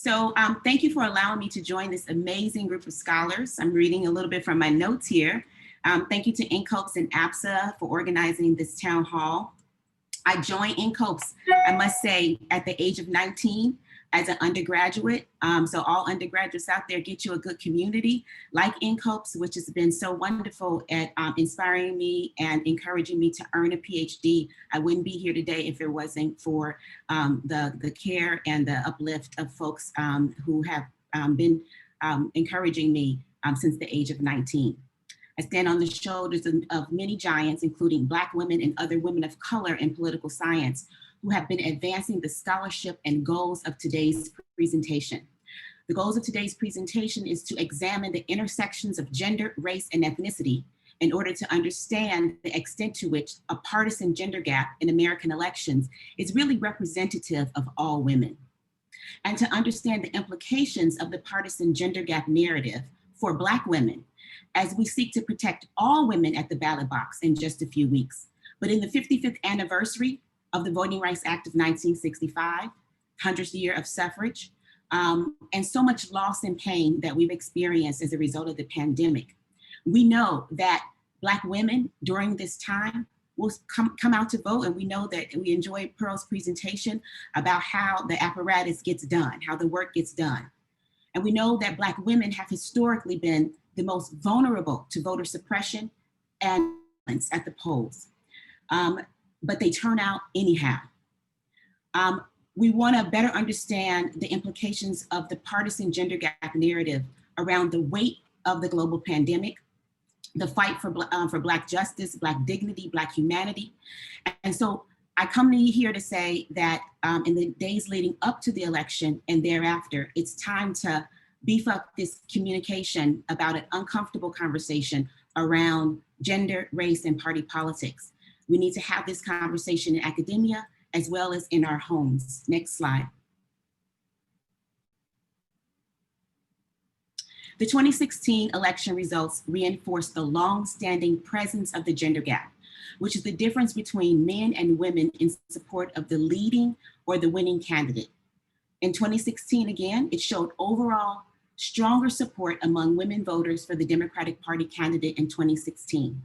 So thank you for allowing me to join this amazing group of scholars. I'm reading a little bit from my notes here. Thank you to NCOBPS and APSA for organizing this town hall. I joined NCOBPS, I must say, at the age of 19 as an undergraduate. So all undergraduates out there, get you a good community like NCOBPS, which has been so wonderful at inspiring me and encouraging me to earn a PhD. I wouldn't be here today if it wasn't for the care and the uplift of folks who have been encouraging me since the age of 19. I stand on the shoulders of many giants, including Black women and other women of color in political science, who have been advancing the scholarship and goals of today's presentation. The goals of today's presentation is to examine the intersections of gender, race, and ethnicity in order to understand the extent to which a partisan gender gap in American elections is really representative of all women, and to understand the implications of the partisan gender gap narrative for Black women as we seek to protect all women at the ballot box in just a few weeks. But in the 55th anniversary of the Voting Rights Act of 1965, 100th year of suffrage, and so much loss and pain that we've experienced as a result of the pandemic. We know that Black women during this time will come out to vote, and we know that we enjoyed Pearl's presentation about how the apparatus gets done, how the work gets done. And we know that Black women have historically been the most vulnerable to voter suppression and violence at the polls. But they turn out anyhow. We want to better understand the implications of the partisan gender gap narrative around the weight of the global pandemic, the fight for Black justice, Black dignity, Black humanity. And so I come to you here to say that in the days leading up to the election and thereafter, it's time to beef up this communication about an uncomfortable conversation around gender, race, and party politics. We need to have this conversation in academia as well as in our homes. Next slide. The 2016 election results reinforced the long-standing presence of the gender gap, which is the difference between men and women in support of the leading or the winning candidate. In 2016, again, it showed overall stronger support among women voters for the Democratic Party candidate in 2016.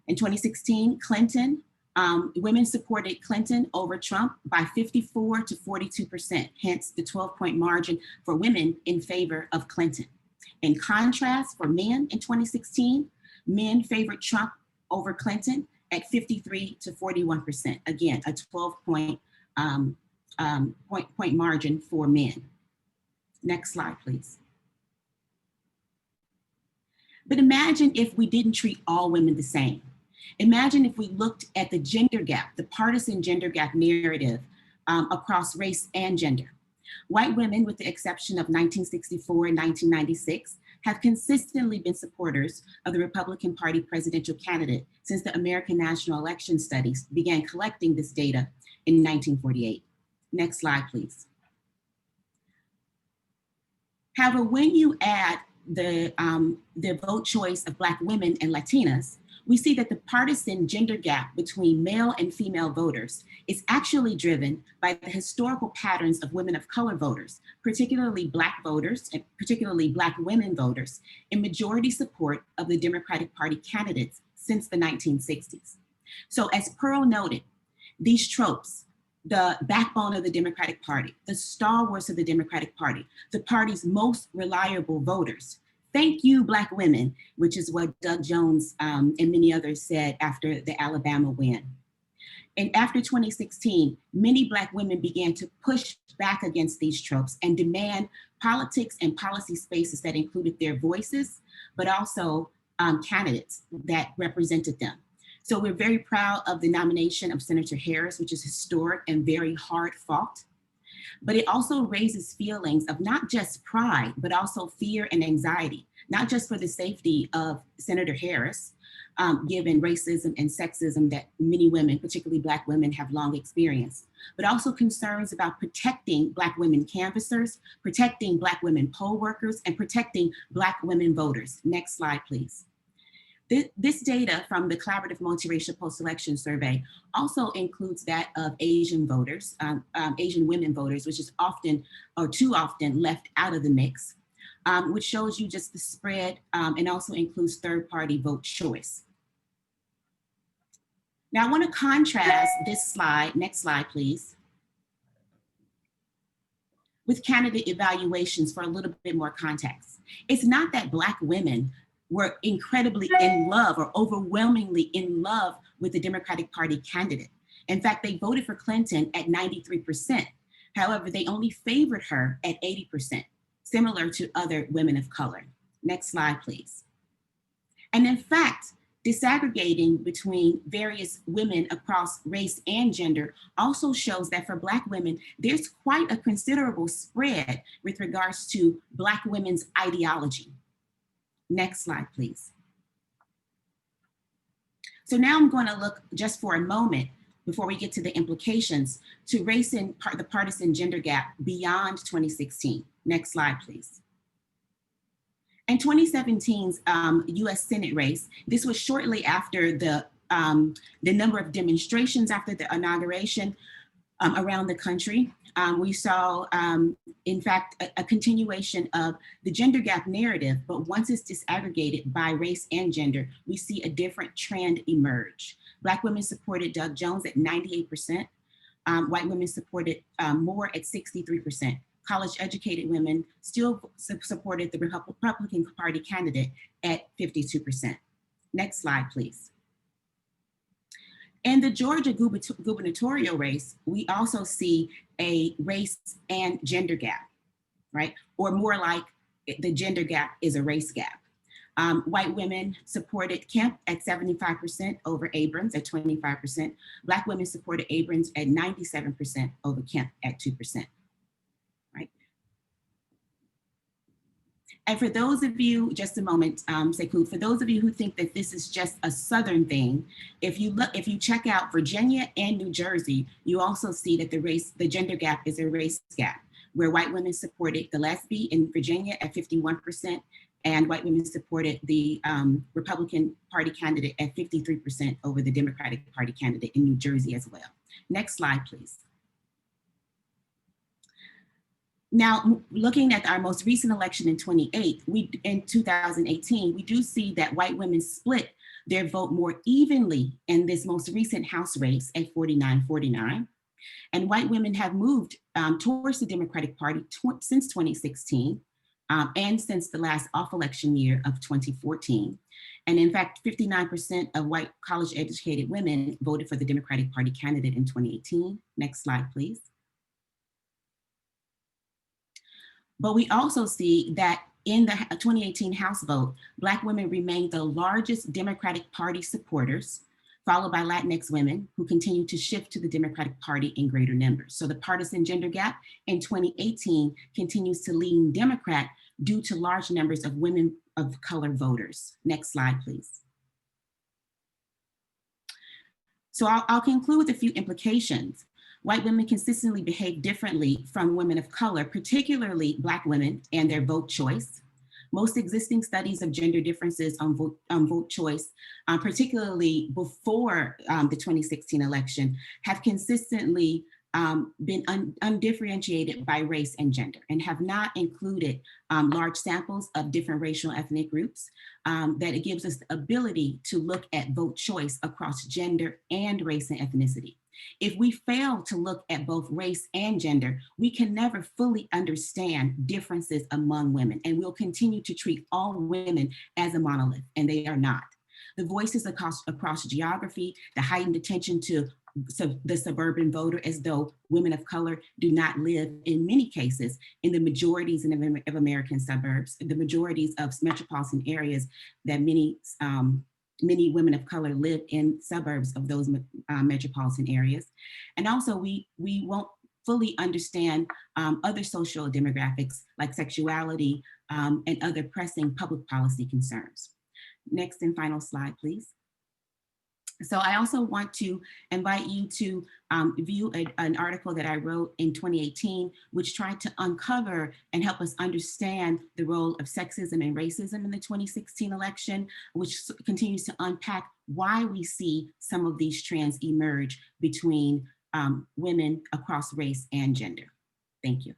In 2016, women supported Clinton over Trump by 54 to 42%, hence the 12-point margin for women in favor of Clinton. In contrast, for men in 2016, men favored Trump over Clinton at 53 to 41%, again, a 12-point point margin for men. Next slide, please. But imagine if we didn't treat all women the same. Imagine if we looked at the gender gap, the partisan gender gap narrative across race and gender. White women, with the exception of 1964 and 1996, have consistently been supporters of the Republican Party presidential candidate since the American National Election Studies began collecting this data in 1948. Next slide, please. However, when you add the vote choice of Black women and Latinas, we see that the partisan gender gap between male and female voters is actually driven by the historical patterns of women of color voters, particularly Black voters, and particularly Black women voters, in majority support of the Democratic Party candidates since the 1960s. So as Pearl noted, these tropes, the backbone of the Democratic Party, the stalwarts of the Democratic Party, the party's most reliable voters. Thank you, Black women, which is what Doug Jones and many others said after the Alabama win. And after 2016, many Black women began to push back against these tropes and demand politics and policy spaces that included their voices, but also candidates that represented them. So we're very proud of the nomination of Senator Harris, which is historic and very hard fought. But it also raises feelings of not just pride, but also fear and anxiety, not just for the safety of Senator Harris, given racism and sexism that many women, particularly Black women, have long experienced, but also concerns about protecting Black women canvassers, protecting Black women poll workers, and protecting Black women voters. Next slide, please. This data from the Collaborative Multiracial Post-Election Survey also includes that of Asian voters, Asian women voters, which is often or too often left out of the mix, which shows you just the spread and also includes third-party vote choice. Now I want to contrast this slide, next slide please, with candidate evaluations for a little bit more context. It's not that Black women were incredibly in love or overwhelmingly in love with the Democratic Party candidate. In fact, they voted for Clinton at 93%. However, they only favored her at 80%, similar to other women of color. Next slide, please. And in fact, disaggregating between various women across race and gender also shows that for Black women, there's quite a considerable spread with regards to Black women's ideology. Next slide, please. So now I'm going to look just for a moment before we get to the implications to race and the partisan gender gap beyond 2016. Next slide, please. In 2017's US Senate race, this was shortly after the number of demonstrations after the inauguration around the country. We saw, in fact, a continuation of the gender gap narrative, but once it's disaggregated by race and gender, we see a different trend emerge. Black women supported Doug Jones at 98%. White women supported Moore at 63%. College-educated women still supported the Republican Party candidate at 52%. Next slide, please. In the Georgia gubernatorial race, we also see a race and gender gap, right? Or more like the gender gap is a race gap. White women supported Kemp at 75% over Abrams at 25%. Black women supported Abrams at 97% over Kemp at 2%. Right? And for those of you, just a moment, Sekou, for those of you who think that this is just a Southern thing, if you check out Virginia and New Jersey, you also see that the gender gap is a race gap, where white women supported Gillespie in Virginia at 51%, and white women supported the Republican Party candidate at 53% over the Democratic Party candidate in New Jersey as well. Next slide, please. Now, looking at our most recent election in 2018, we do see that white women split their vote more evenly in this most recent House race at 49-49. And white women have moved towards the Democratic Party since 2016 and since the last off-election year of 2014. And in fact, 59% of white college-educated women voted for the Democratic Party candidate in 2018. Next slide, please. But we also see that in the 2018 House vote, Black women remain the largest Democratic Party supporters, followed by Latinx women who continue to shift to the Democratic Party in greater numbers. So the partisan gender gap in 2018 continues to lean Democrat due to large numbers of women of color voters. Next slide, please. So I'll conclude with a few implications. White women consistently behave differently from women of color, particularly Black women and their vote choice. Most existing studies of gender differences on vote choice, particularly before the 2016 election, have consistently been undifferentiated by race and gender and have not included large samples of different racial ethnic groups, that it gives us the ability to look at vote choice across gender and race and ethnicity. If we fail to look at both race and gender, we can never fully understand differences among women, and we'll continue to treat all women as a monolith, and they are not. The voices across geography, the heightened attention to the suburban voter as though women of color do not live, in many cases, in the majorities of American suburbs, the majorities of metropolitan areas that many women of color live in suburbs of those metropolitan areas. And also we won't fully understand other social demographics like sexuality and other pressing public policy concerns. Next and final slide, please. So I also want to invite you to view an article that I wrote in 2018, which tried to uncover and help us understand the role of sexism and racism in the 2016 election, which continues to unpack why we see some of these trends emerge between women across race and gender. Thank you.